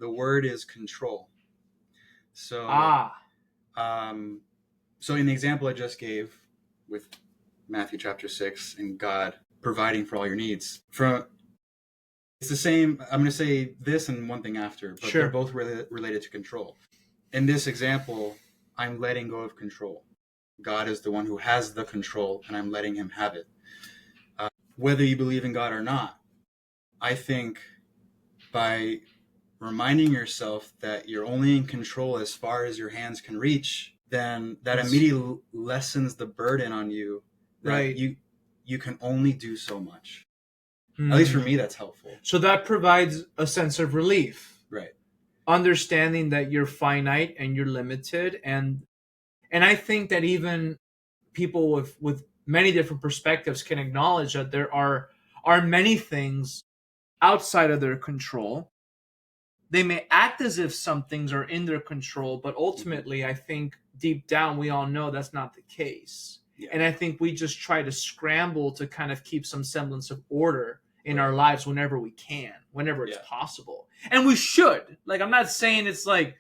the word is control. So, so in the example I just gave with Matthew chapter 6 and God providing for all your needs, it's the same. I'm going to say this and one thing after, but they're both related to control. In this example, I'm letting go of control. God is the one who has the control, and I'm letting him have it. Whether you believe in God or not, I think by reminding yourself that you're only in control as far as your hands can reach, then that immediately lessens the burden on you. Right. You can only do so much. At least for me, that's helpful. So that provides a sense of relief. Right. Understanding that you're finite and you're limited. And I think that even people with many different perspectives can acknowledge that there are many things outside of their control. They may act as if some things are in their control, but ultimately, I think deep down, we all know that's not the case. Yeah. And I think we just try to scramble to kind of keep some semblance of order in our lives whenever we can, whenever it's possible. And we should. Like, I'm not saying it's like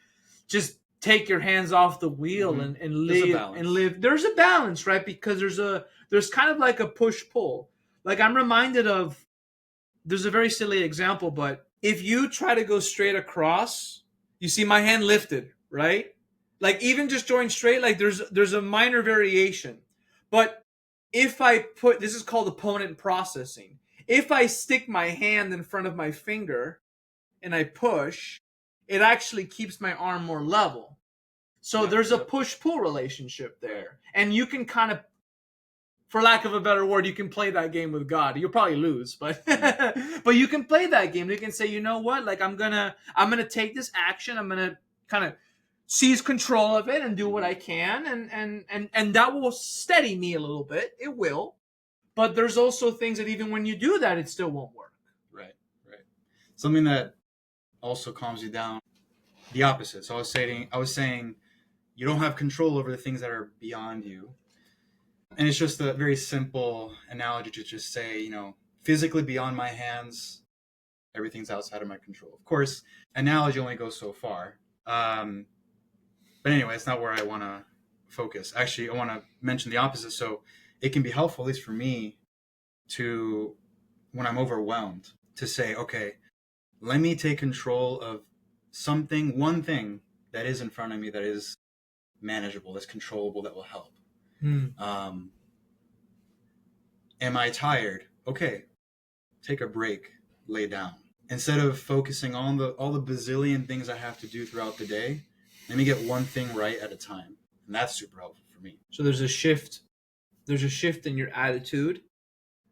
just take your hands off the wheel and live. There's a balance, right? Because there's kind of like a push-pull. Like, I'm reminded of, there's a very silly example, but if you try to go straight across, you see my hand lifted, right? Like, even just going straight, like there's a minor variation. But if I this is called opponent processing. If I stick my hand in front of my finger and I push, it actually keeps my arm more level. So there's a push-pull relationship there. And you can kind of, for lack of a better word, you can play that game with God. You'll probably lose, but but you can play that game. You can say, you know what? Like, I'm gonna take this action. I'm gonna kind of seize control of it and do what I can, and that will steady me a little bit. It will. But there's also things that even when you do that, it still won't work. Right. Something that also calms you down, the opposite. So I was saying you don't have control over the things that are beyond you. And it's just a very simple analogy to just say, physically beyond my hands, everything's outside of my control. Of course, analogy only goes so far. But anyway, it's not where I want to focus. Actually, I want to mention the opposite. So it can be helpful, at least for me, to, when I'm overwhelmed, to say, okay, let me take control of one thing that is in front of me that is manageable, that's controllable, that will help. Am I tired? Okay, take a break, lay down. Instead of focusing on all the bazillion things I have to do throughout the day, let me get one thing right at a time. And that's super helpful for me. So there's a shift. There's a shift in your attitude.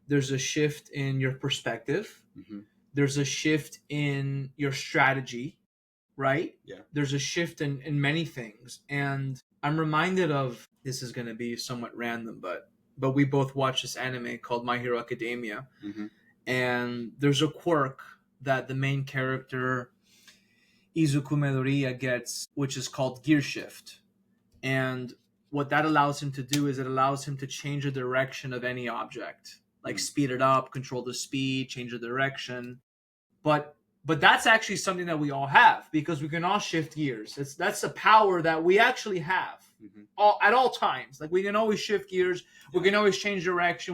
There's a shift in your perspective. Mm-hmm. There's a shift in your strategy, right? Yeah. There's a shift in many things. And I'm reminded of, this is going to be somewhat random, but we both watched this anime called My Hero Academia. Mm-hmm. And there's a quirk that the main character, Izuku Midoriya, gets, which is called Gear Shift. And what that allows him to do is it allows him to change the direction of any object, like speed it up, control the speed, change the direction. But that's actually something that we all have, because we can all shift gears. That's a power that we actually have at all times. Like, we can always shift gears. We can always change direction.